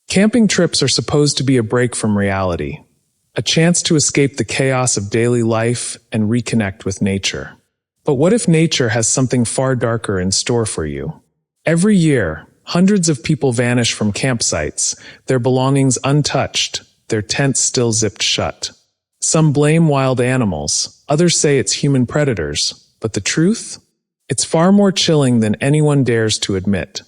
Camping trips are supposed to be a break from reality, a chance to escape the chaos of daily life and reconnect with nature. But what if nature has something far darker in store for you? Every year, hundreds of people vanish from campsites, their belongings untouched, their tents still zipped shut. Some blame wild animals, others say it's human predators, but the truth? It's far more chilling than anyone dares to admit.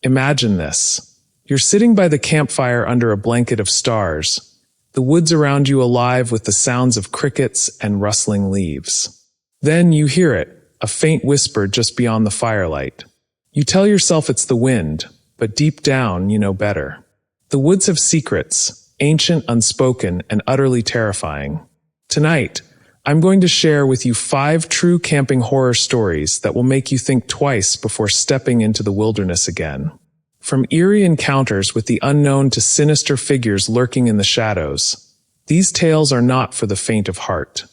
Imagine this. You're sitting by the campfire under a blanket of stars, the woods around you alive with the sounds of crickets and rustling leaves. Then you hear it, a faint whisper just beyond the firelight. You tell yourself it's the wind, but deep down you know better. The woods have secrets, ancient, unspoken, and utterly terrifying. Tonight, I'm going to share with you 5 true camping horror stories that will make you think twice before stepping into the wilderness again. From eerie encounters with the unknown to sinister figures lurking in the shadows, these tales are not for the faint of heart.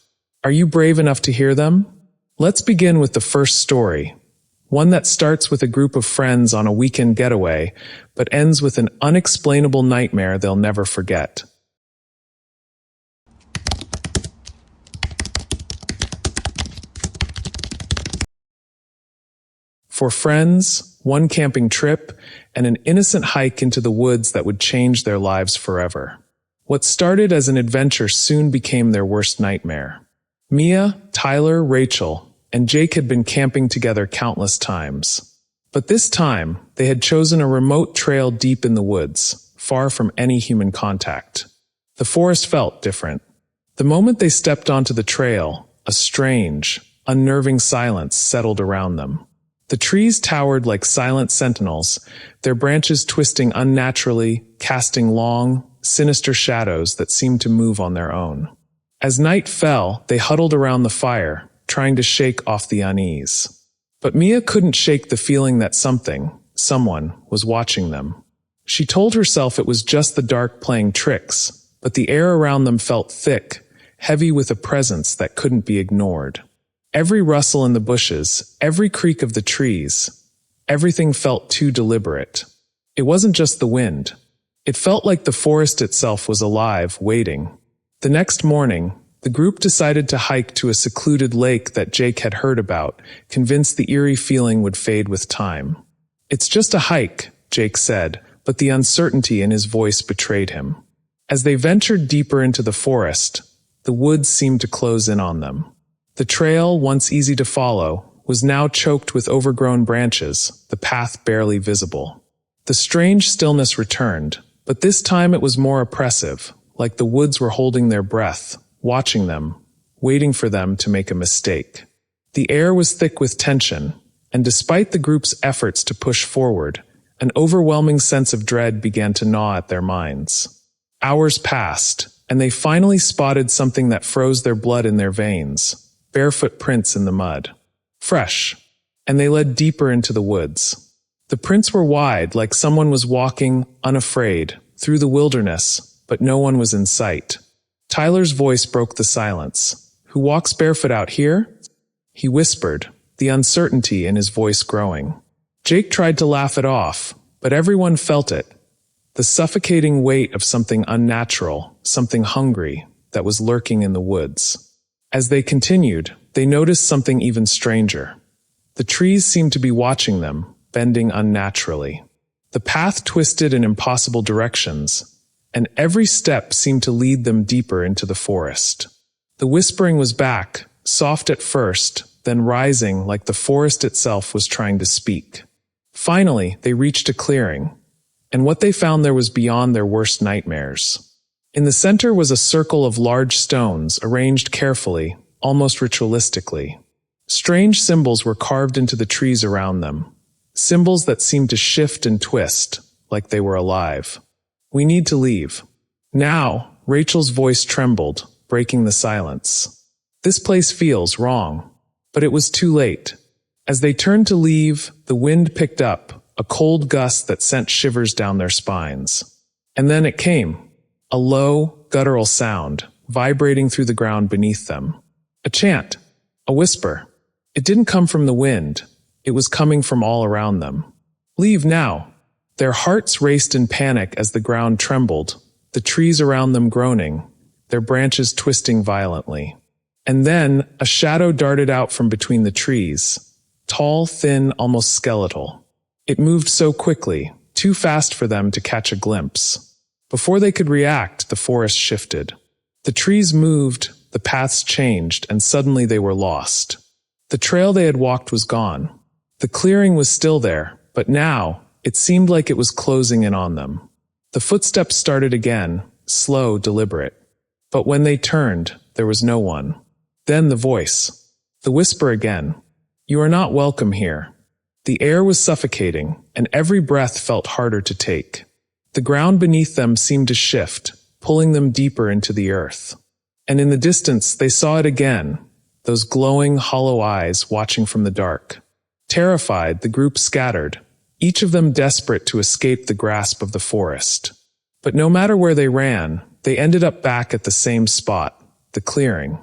Are you brave enough to hear them? Let's begin with the first story, one that starts with a group of friends on a weekend getaway, but ends with an unexplainable nightmare they'll never forget. For friends, one camping trip, and an innocent hike into the woods that would change their lives forever. What started as an adventure soon became their worst nightmare. Mia, Tyler, Rachel, and Jake had been camping together countless times. But this time, they had chosen a remote trail deep in the woods, far from any human contact. The forest felt different. The moment they stepped onto the trail, a strange, unnerving silence settled around them. The trees towered like silent sentinels, their branches twisting unnaturally, casting long, sinister shadows that seemed to move on their own. As night fell, they huddled around the fire, trying to shake off the unease. But Mia couldn't shake the feeling that someone, was watching them. She told herself it was just the dark playing tricks, but the air around them felt thick, heavy with a presence that couldn't be ignored. Every rustle in the bushes, every creak of the trees, everything felt too deliberate. It wasn't just the wind. It felt like the forest itself was alive, waiting. The next morning, the group decided to hike to a secluded lake that Jake had heard about, convinced the eerie feeling would fade with time. "It's just a hike," Jake said, but the uncertainty in his voice betrayed him. As they ventured deeper into the forest, the woods seemed to close in on them. The trail, once easy to follow, was now choked with overgrown branches, the path barely visible. The strange stillness returned, but this time it was more oppressive, like the woods were holding their breath, watching them, waiting for them to make a mistake. The air was thick with tension, and despite the group's efforts to push forward, an overwhelming sense of dread began to gnaw at their minds. Hours passed, and they finally spotted something that froze their blood in their veins. Barefoot prints in the mud. Fresh. And they led deeper into the woods. The prints were wide, like someone was walking, unafraid, through the wilderness, but no one was in sight. Tyler's voice broke the silence. "Who walks barefoot out here?" he whispered, the uncertainty in his voice growing. Jake tried to laugh it off, but everyone felt it. The suffocating weight of something unnatural, something hungry, that was lurking in the woods. As they continued, they noticed something even stranger. The trees seemed to be watching them, bending unnaturally. The path twisted in impossible directions, and every step seemed to lead them deeper into the forest. The whispering was back, soft at first, then rising like the forest itself was trying to speak. Finally, they reached a clearing, and what they found there was beyond their worst nightmares. In the center was a circle of large stones, arranged carefully, almost ritualistically. Strange symbols were carved into the trees around them, symbols that seemed to shift and twist, like they were alive. "We need to leave." "Now," Rachel's voice trembled, breaking the silence. "This place feels wrong." But it was too late. As they turned to leave, the wind picked up, a cold gust that sent shivers down their spines. And then it came. A low, guttural sound, vibrating through the ground beneath them. A chant. A whisper. It didn't come from the wind. It was coming from all around them. "Leave now." Their hearts raced in panic as the ground trembled, the trees around them groaning, their branches twisting violently. And then, a shadow darted out from between the trees, tall, thin, almost skeletal. It moved so quickly, too fast for them to catch a glimpse. Before they could react, the forest shifted. The trees moved, the paths changed, and suddenly they were lost. The trail they had walked was gone. The clearing was still there, but now, it seemed like it was closing in on them. The footsteps started again, slow, deliberate. But when they turned, there was no one. Then the voice. The whisper again. You are not welcome here. The air was suffocating, and every breath felt harder to take. The ground beneath them seemed to shift, pulling them deeper into the earth. And in the distance, they saw it again, those glowing, hollow eyes watching from the dark. Terrified, the group scattered, each of them desperate to escape the grasp of the forest. But no matter where they ran, they ended up back at the same spot, the clearing.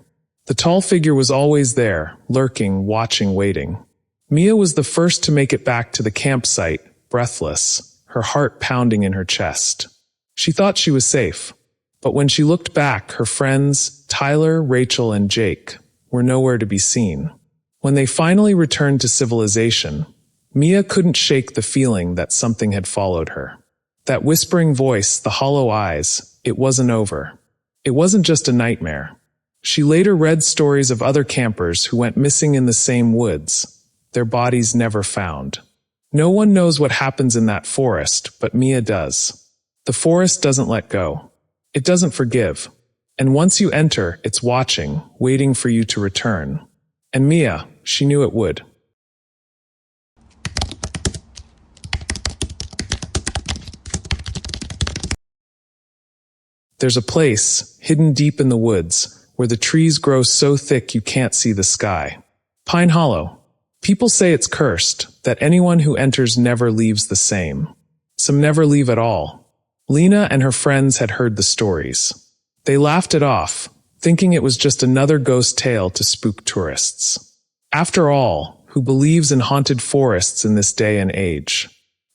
The tall figure was always there, lurking, watching, waiting. Mia was the first to make it back to the campsite, breathless, her heart pounding in her chest. She thought she was safe, but when she looked back, her friends, Tyler, Rachel, and Jake, were nowhere to be seen. When they finally returned to civilization, Mia couldn't shake the feeling that something had followed her. That whispering voice, the hollow eyes, it wasn't over. It wasn't just a nightmare. She later read stories of other campers who went missing in the same woods, their bodies never found. No one knows what happens in that forest, but Mia does. The forest doesn't let go. It doesn't forgive. And once you enter, it's watching, waiting for you to return. And Mia, she knew it would. There's a place, hidden deep in the woods, where the trees grow so thick you can't see the sky. Pine Hollow. People say it's cursed, that anyone who enters never leaves the same. Some never leave at all. Lena and her friends had heard the stories. They laughed it off, thinking it was just another ghost tale to spook tourists. After all, who believes in haunted forests in this day and age?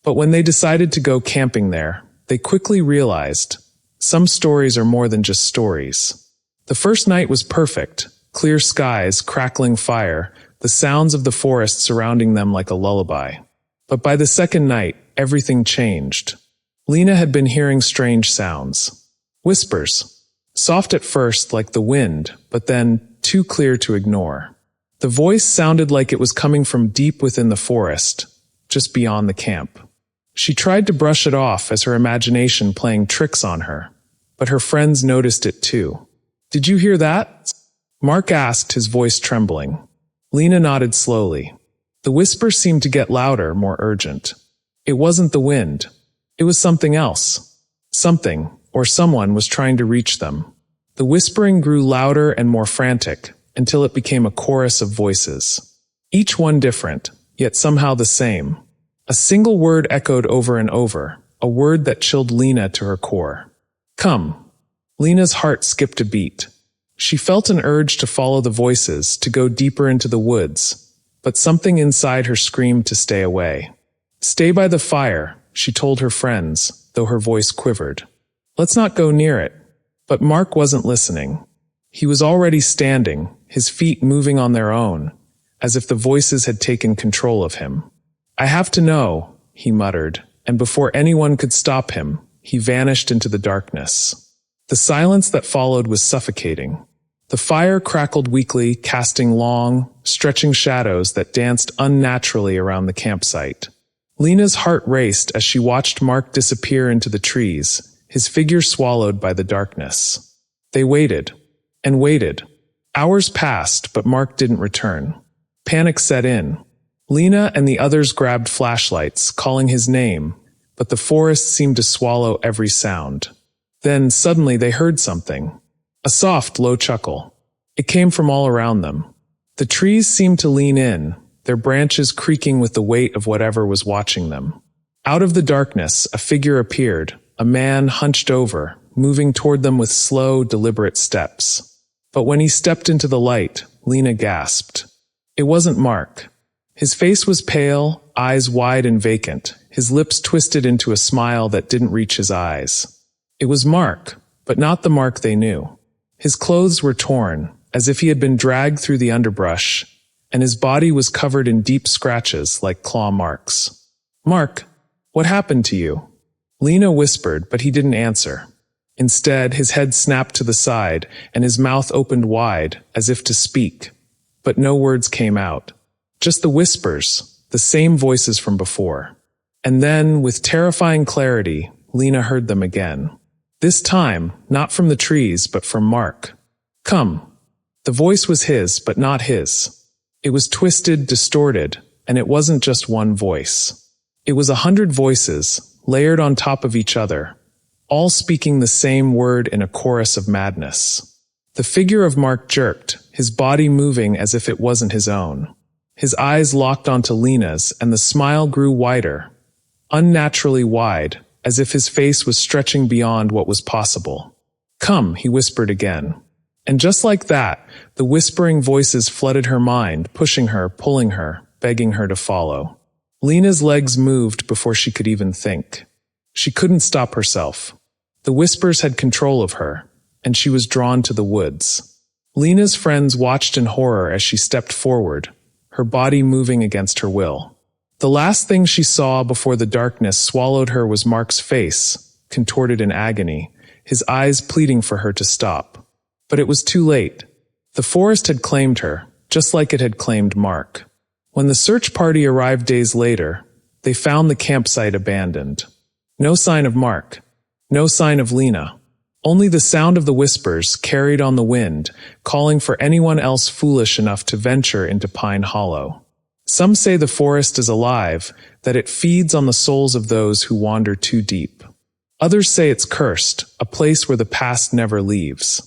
But when they decided to go camping there, they quickly realized some stories are more than just stories. The first night was perfect, clear skies, crackling fire, the sounds of the forest surrounding them like a lullaby. But by the second night, everything changed. Lena had been hearing strange sounds. Whispers. Soft at first like the wind, but then too clear to ignore. The voice sounded like it was coming from deep within the forest, just beyond the camp. She tried to brush it off as her imagination playing tricks on her, but her friends noticed it too. Did you hear that? Mark asked, his voice trembling. Lena nodded slowly. The whisper seemed to get louder, more urgent. It wasn't the wind. It was something else. Something, or someone, was trying to reach them. The whispering grew louder and more frantic, until it became a chorus of voices. Each one different, yet somehow the same. A single word echoed over and over, a word that chilled Lena to her core. Come. Lena's heart skipped a beat. She felt an urge to follow the voices, to go deeper into the woods, but something inside her screamed to stay away. Stay by the fire, she told her friends, though her voice quivered. Let's not go near it. But Mark wasn't listening. He was already standing, his feet moving on their own, as if the voices had taken control of him. I have to know, he muttered, and before anyone could stop him, he vanished into the darkness. The silence that followed was suffocating. The fire crackled weakly, casting long, stretching shadows that danced unnaturally around the campsite. Lena's heart raced as she watched Mark disappear into the trees, his figure swallowed by the darkness. They waited, and waited. Hours passed, but Mark didn't return. Panic set in. Lena and the others grabbed flashlights, calling his name, but the forest seemed to swallow every sound. Then, suddenly, they heard something. A soft, low chuckle. It came from all around them. The trees seemed to lean in, their branches creaking with the weight of whatever was watching them. Out of the darkness, a figure appeared, a man hunched over, moving toward them with slow, deliberate steps. But when he stepped into the light, Lena gasped. It wasn't Mark. His face was pale, eyes wide and vacant, his lips twisted into a smile that didn't reach his eyes. It was Mark, but not the Mark they knew. His clothes were torn, as if he had been dragged through the underbrush, and his body was covered in deep scratches like claw marks. "Mark, what happened to you?" Lena whispered, but he didn't answer. Instead, his head snapped to the side, and his mouth opened wide, as if to speak. But no words came out. Just the whispers, the same voices from before. And then, with terrifying clarity, Lena heard them again. This time, not from the trees, but from Mark. "Come." The voice was his, but not his. It was twisted, distorted, and it wasn't just one voice. It was 100 voices, layered on top of each other, all speaking the same word in a chorus of madness. The figure of Mark jerked, his body moving as if it wasn't his own. His eyes locked onto Lena's, and the smile grew wider, unnaturally wide, as if his face was stretching beyond what was possible. "Come," he whispered again. And just like that, the whispering voices flooded her mind, pushing her, pulling her, begging her to follow. Lena's legs moved before she could even think. She couldn't stop herself. The whispers had control of her, and she was drawn to the woods. Lena's friends watched in horror as she stepped forward, her body moving against her will. The last thing she saw before the darkness swallowed her was Mark's face, contorted in agony, his eyes pleading for her to stop. But it was too late. The forest had claimed her, just like it had claimed Mark. When the search party arrived days later, they found the campsite abandoned. No sign of Mark. No sign of Lena. Only the sound of the whispers carried on the wind, calling for anyone else foolish enough to venture into Pine Hollow. Some say the forest is alive, that it feeds on the souls of those who wander too deep. Others say it's cursed, a place where the past never leaves.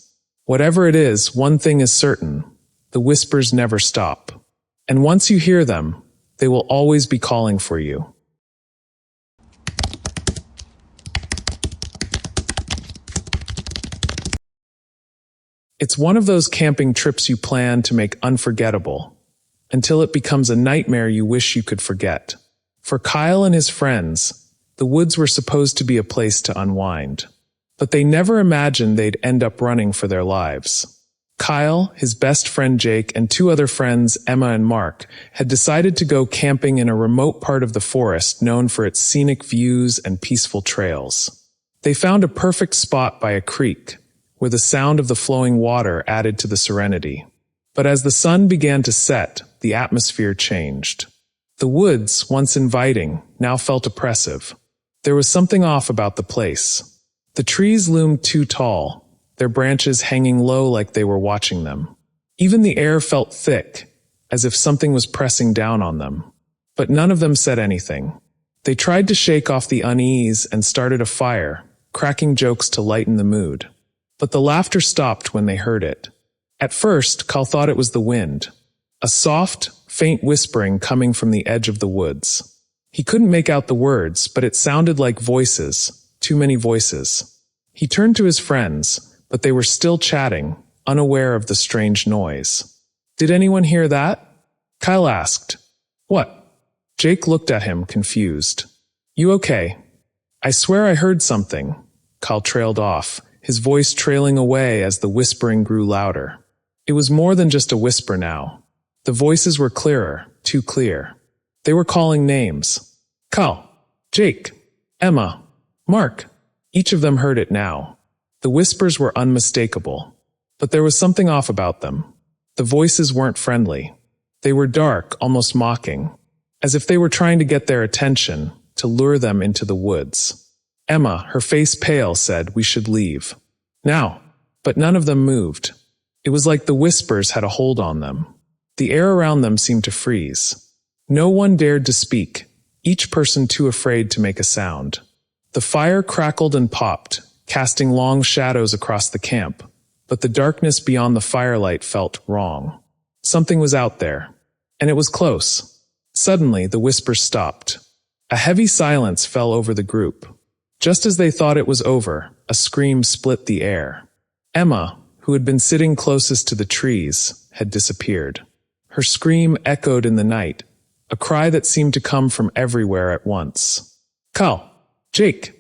Whatever it is, one thing is certain: the whispers never stop. And once you hear them, they will always be calling for you. It's one of those camping trips you plan to make unforgettable, until it becomes a nightmare you wish you could forget. For Kyle and his friends, the woods were supposed to be a place to unwind. But they never imagined they'd end up running for their lives. Kyle, his best friend Jake, and 2 other friends, Emma and Mark, had decided to go camping in a remote part of the forest known for its scenic views and peaceful trails. They found a perfect spot by a creek, where the sound of the flowing water added to the serenity. But as the sun began to set, the atmosphere changed. The woods, once inviting, now felt oppressive. There was something off about the place. The trees loomed too tall, their branches hanging low like they were watching them. Even the air felt thick, as if something was pressing down on them. But none of them said anything. They tried to shake off the unease and started a fire, cracking jokes to lighten the mood. But the laughter stopped when they heard it. At first, Kyle thought it was the wind, a soft, faint whispering coming from the edge of the woods. He couldn't make out the words, but it sounded like voices, too many voices. He turned to his friends, but they were still chatting, unaware of the strange noise. "Did anyone hear that?" Kyle asked. "What?" Jake looked at him, confused. "You okay?" "I swear I heard something." Kyle trailed off, his voice trailing away as the whispering grew louder. It was more than just a whisper now. The voices were clearer, too clear. They were calling names. Kyle, Jake, Emma, Mark. Each of them heard it now. The whispers were unmistakable. But there was something off about them. The voices weren't friendly. They were dark, almost mocking, as if they were trying to get their attention, to lure them into the woods. Emma, her face pale, said, "We should leave. Now." But none of them moved. It was like the whispers had a hold on them. The air around them seemed to freeze. No one dared to speak, each person too afraid to make a sound. The fire crackled and popped, casting long shadows across the camp, but the darkness beyond the firelight felt wrong. Something was out there, and it was close. Suddenly, the whispers stopped. A heavy silence fell over the group. Just as they thought it was over, a scream split the air. Emma, who had been sitting closest to the trees, had disappeared. Her scream echoed in the night, a cry that seemed to come from everywhere at once. "Kyle! Jake!"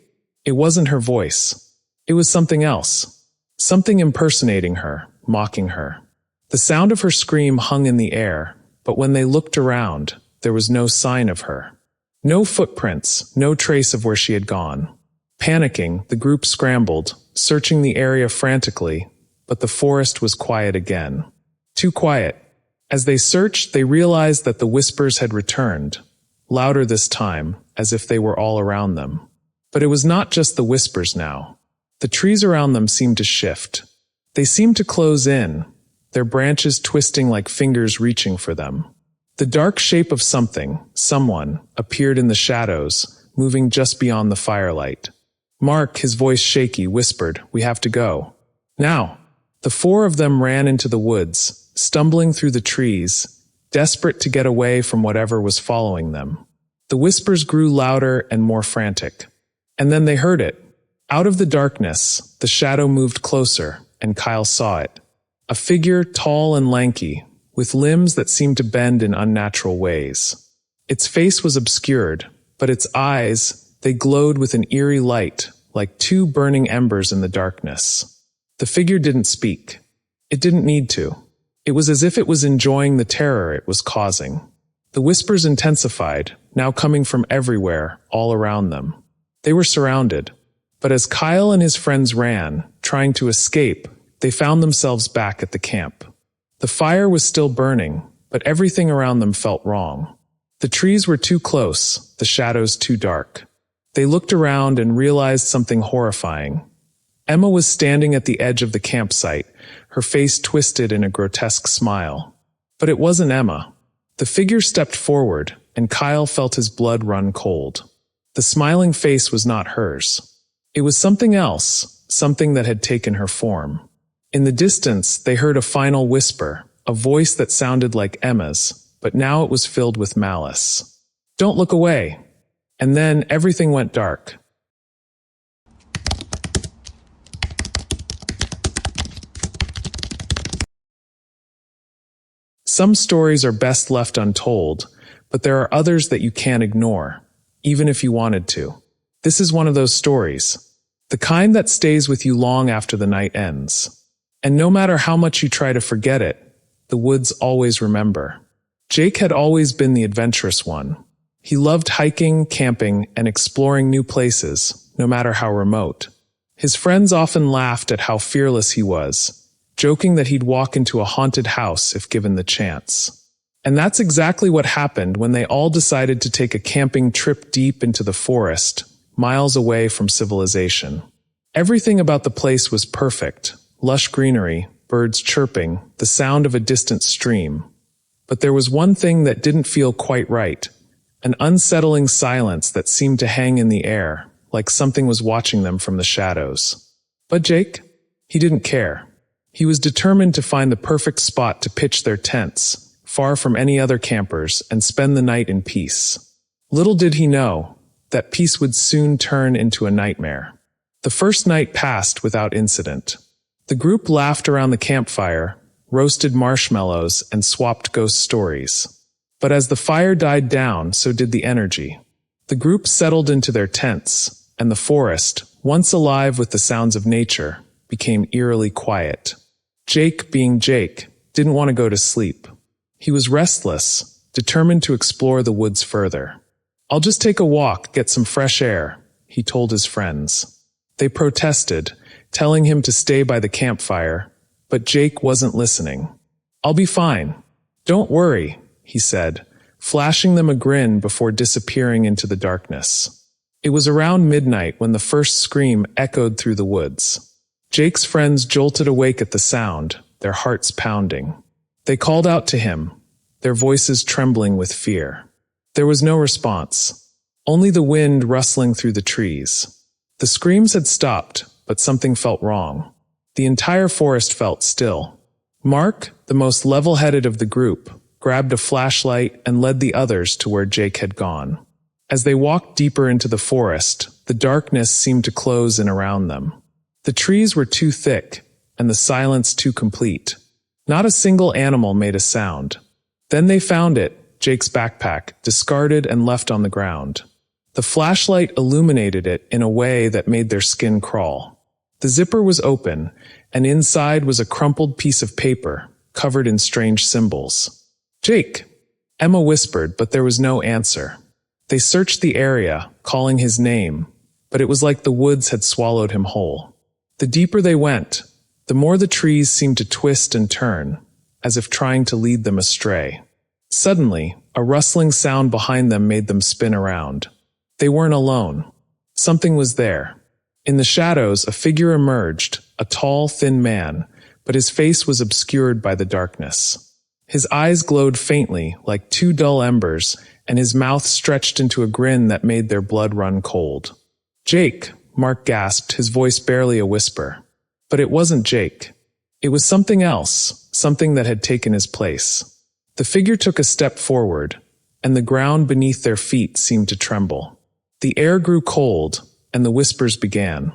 It wasn't her voice. It was something else. Something impersonating her, mocking her. The sound of her scream hung in the air, but when they looked around, there was no sign of her. No footprints, no trace of where she had gone. Panicking, the group scrambled, searching the area frantically, but the forest was quiet again. Too quiet. As they searched, they realized that the whispers had returned, louder this time, as if they were all around them. But it was not just the whispers now. The trees around them seemed to shift. They seemed to close in, their branches twisting like fingers reaching for them. The dark shape of someone, appeared in the shadows, moving just beyond the firelight. Mark, his voice shaky, whispered, "We have to go. Now." The four of them ran into the woods, stumbling through the trees, desperate to get away from whatever was following them. The whispers grew louder and more frantic. And then they heard it. Out of the darkness, the shadow moved closer, and Kyle saw it. A figure tall and lanky, with limbs that seemed to bend in unnatural ways. Its face was obscured, but its eyes, they glowed with an eerie light, like two burning embers in the darkness. The figure didn't speak. It didn't need to. It was as if it was enjoying the terror it was causing. The whispers intensified, now coming from everywhere, all around them. They were surrounded. But as Kyle and his friends ran, trying to escape, they found themselves back at the camp. The fire was still burning, but everything around them felt wrong. The trees were too close, the shadows too dark. They looked around and realized something horrifying. Emma was standing at the edge of the campsite, her face twisted in a grotesque smile. But it wasn't Emma. The figure stepped forward, and Kyle felt his blood run cold. The smiling face was not hers. It was something else, something that had taken her form. In the distance, they heard a final whisper, a voice that sounded like Emma's, but now it was filled with malice. "Don't look away." And then everything went dark. Some stories are best left untold, but there are others that you can't ignore, even if you wanted to. This is one of those stories, the kind that stays with you long after the night ends. And no matter how much you try to forget it, the woods always remember. Jake had always been the adventurous one. He loved hiking, camping, and exploring new places, no matter how remote. His friends often laughed at how fearless he was, joking that he'd walk into a haunted house if given the chance. And that's exactly what happened when they all decided to take a camping trip deep into the forest, miles away from civilization. Everything about the place was perfect. Lush greenery, birds chirping, the sound of a distant stream. But there was one thing that didn't feel quite right, an unsettling silence that seemed to hang in the air, like something was watching them from the shadows. But Jake? He didn't care. He was determined to find the perfect spot to pitch their tents, far from any other campers, and spend the night in peace. Little did he know that peace would soon turn into a nightmare. The first night passed without incident. The group laughed around the campfire, roasted marshmallows, and swapped ghost stories. But as the fire died down, so did the energy. The group settled into their tents, and the forest, once alive with the sounds of nature, became eerily quiet. Jake, being Jake, didn't want to go to sleep. He was restless, determined to explore the woods further. "I'll just take a walk, get some fresh air," he told his friends. They protested, telling him to stay by the campfire, but Jake wasn't listening. "I'll be fine. Don't worry," he said, flashing them a grin before disappearing into the darkness. It was around midnight when the first scream echoed through the woods. Jake's friends jolted awake at the sound, their hearts pounding. They called out to him, their voices trembling with fear. There was no response, only the wind rustling through the trees. The screams had stopped, but something felt wrong. The entire forest felt still. Mark, the most level-headed of the group, grabbed a flashlight and led the others to where Jake had gone. As they walked deeper into the forest, the darkness seemed to close in around them. The trees were too thick, and the silence too complete. Not a single animal made a sound. Then they found it, Jake's backpack, discarded and left on the ground. The flashlight illuminated it in a way that made their skin crawl. The zipper was open, and inside was a crumpled piece of paper, covered in strange symbols. "Jake!" Emma whispered, but there was no answer. They searched the area, calling his name, but it was like the woods had swallowed him whole. The deeper they went, the more the trees seemed to twist and turn, as if trying to lead them astray. Suddenly, a rustling sound behind them made them spin around. They weren't alone. Something was there. In the shadows, a figure emerged, a tall, thin man, but his face was obscured by the darkness. His eyes glowed faintly, like two dull embers, and his mouth stretched into a grin that made their blood run cold. "Jake!" Mark gasped, his voice barely a whisper. But it wasn't Jake. It was something else, something that had taken his place. The figure took a step forward, and the ground beneath their feet seemed to tremble. The air grew cold, and the whispers began.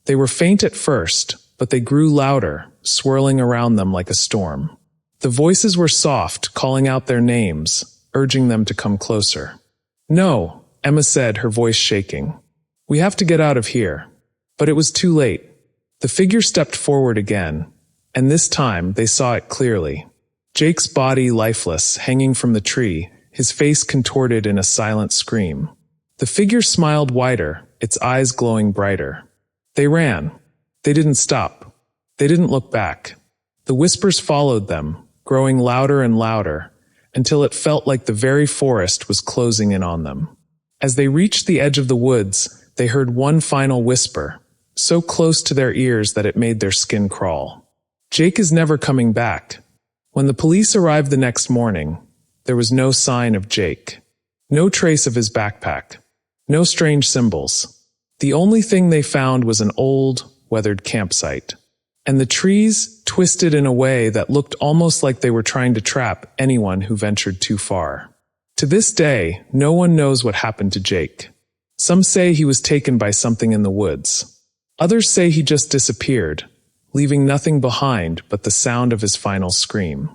They were faint at first, but they grew louder, swirling around them like a storm. The voices were soft, calling out their names, urging them to come closer. "No," Emma said, her voice shaking. "We have to get out of here." But it was too late. The figure stepped forward again, and this time they saw it clearly. Jake's body lifeless, hanging from the tree, his face contorted in a silent scream. The figure smiled wider, its eyes glowing brighter. They ran. They didn't stop. They didn't look back. The whispers followed them, growing louder and louder, until it felt like the very forest was closing in on them. As they reached the edge of the woods, they heard one final whisper, so close to their ears that it made their skin crawl. "Jake is never coming back." When the police arrived the next morning, there was no sign of Jake. No trace of his backpack. No strange symbols. The only thing they found was an old, weathered campsite. And the trees twisted in a way that looked almost like they were trying to trap anyone who ventured too far. To this day, no one knows what happened to Jake. Some say he was taken by something in the woods. Others say he just disappeared, leaving nothing behind but the sound of his final scream.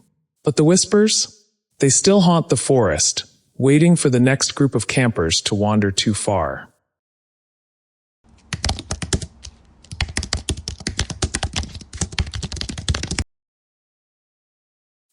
But the whispers? They still haunt the forest, waiting for the next group of campers to wander too far.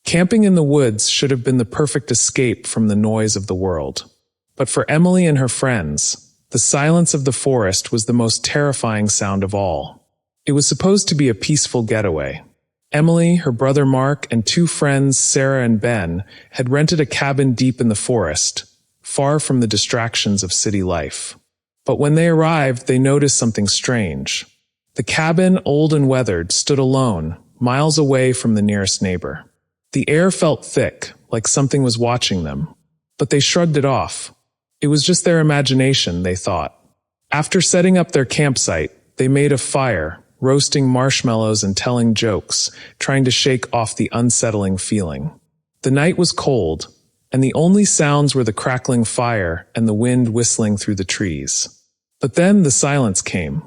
Camping in the woods should have been the perfect escape from the noise of the world. But for Emily and her friends, the silence of the forest was the most terrifying sound of all. It was supposed to be a peaceful getaway. Emily, her brother Mark, and two friends, Sarah and Ben, had rented a cabin deep in the forest, far from the distractions of city life. But when they arrived, they noticed something strange. The cabin, old and weathered, stood alone, miles away from the nearest neighbor. The air felt thick, like something was watching them. But they shrugged it off. It was just their imagination, they thought. After setting up their campsite, they made a fire, roasting marshmallows and telling jokes, trying to shake off the unsettling feeling. The night was cold, and the only sounds were the crackling fire and the wind whistling through the trees. But then the silence came.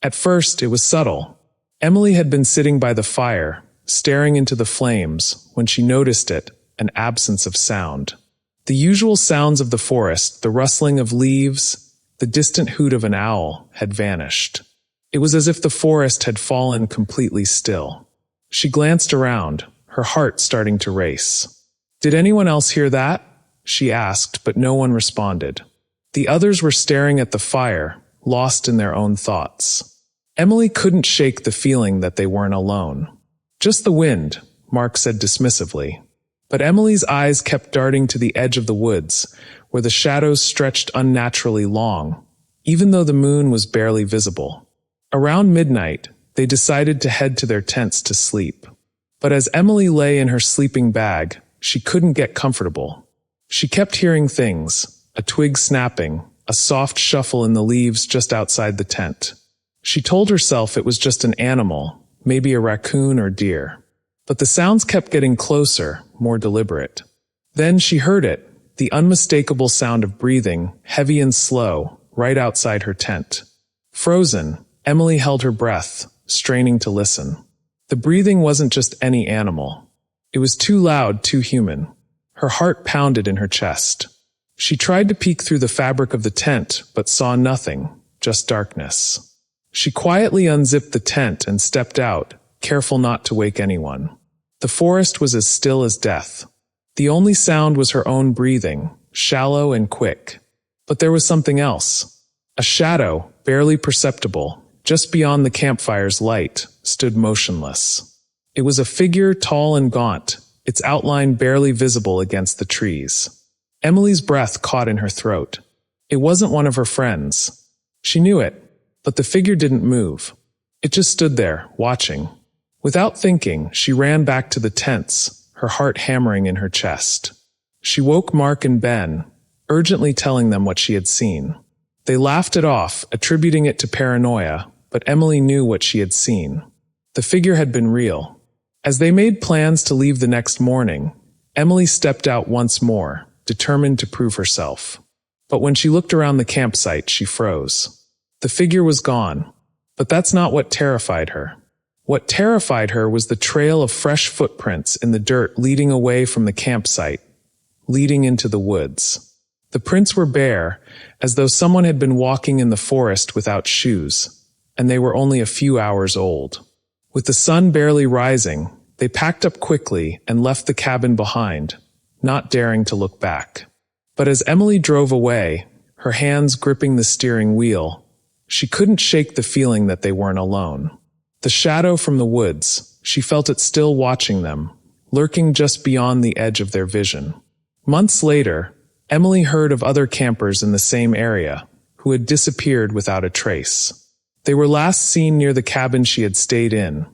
At first, it was subtle. Emily had been sitting by the fire, staring into the flames, when she noticed it, an absence of sound. The usual sounds of the forest, the rustling of leaves, the distant hoot of an owl, had vanished. It was as if the forest had fallen completely still. She glanced around, her heart starting to race. "Did anyone else hear that?" she asked, but no one responded. The others were staring at the fire, lost in their own thoughts. Emily couldn't shake the feeling that they weren't alone. "Just the wind," Mark said dismissively. But Emily's eyes kept darting to the edge of the woods, where the shadows stretched unnaturally long, even though the moon was barely visible. Around midnight, they decided to head to their tents to sleep. But as Emily lay in her sleeping bag, she couldn't get comfortable. She kept hearing things, a twig snapping, a soft shuffle in the leaves just outside the tent. She told herself it was just an animal, maybe a raccoon or deer. But the sounds kept getting closer, more deliberate. Then she heard it, the unmistakable sound of breathing, heavy and slow, right outside her tent. Frozen, Emily held her breath, straining to listen. The breathing wasn't just any animal. It was too loud, too human. Her heart pounded in her chest. She tried to peek through the fabric of the tent, but saw nothing, just darkness. She quietly unzipped the tent and stepped out, careful not to wake anyone. The forest was as still as death. The only sound was her own breathing, shallow and quick. But there was something else. A shadow, barely perceptible, just beyond the campfire's light, stood motionless. It was a figure tall and gaunt, its outline barely visible against the trees. Emily's breath caught in her throat. It wasn't one of her friends. She knew it, but the figure didn't move. It just stood there, watching. Without thinking, she ran back to the tents, her heart hammering in her chest. She woke Mark and Ben, urgently telling them what she had seen. They laughed it off, attributing it to paranoia, but Emily knew what she had seen. The figure had been real. As they made plans to leave the next morning, Emily stepped out once more, determined to prove herself. But when she looked around the campsite, she froze. The figure was gone, but that's not what terrified her. What terrified her was the trail of fresh footprints in the dirt leading away from the campsite, leading into the woods. The prints were bare, as though someone had been walking in the forest without shoes, and they were only a few hours old. With the sun barely rising, they packed up quickly and left the cabin behind, not daring to look back. But as Emily drove away, her hands gripping the steering wheel, she couldn't shake the feeling that they weren't alone. The shadow from the woods, she felt it still watching them, lurking just beyond the edge of their vision. Months later, Emily heard of other campers in the same area who had disappeared without a trace. They were last seen near the cabin she had stayed in,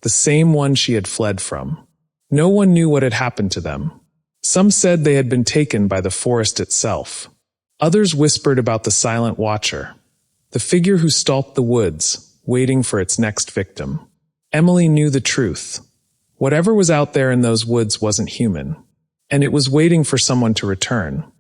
the same one she had fled from. No one knew what had happened to them. Some said they had been taken by the forest itself. Others whispered about the silent watcher, the figure who stalked the woods, waiting for its next victim. Emily knew the truth. Whatever was out there in those woods wasn't human, and it was waiting for someone to return.